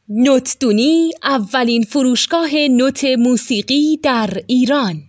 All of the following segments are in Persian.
نوتدونی اولین فروشگاه نوت موسیقی در ایران.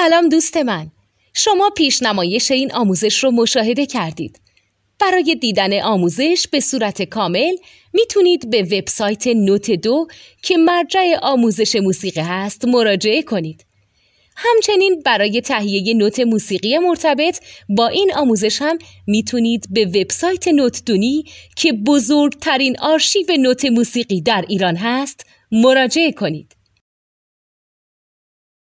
سلام دوست من، شما پیشنمایش این آموزش رو مشاهده کردید. برای دیدن آموزش به صورت کامل میتونید به وبسایت نوت 2 که مرجع آموزش موسیقی هست مراجعه کنید. همچنین برای تهیه نوت موسیقی مرتبط با این آموزش هم میتونید به وبسایت نوتدونی که بزرگترین آرشیو نوت موسیقی در ایران هست مراجعه کنید.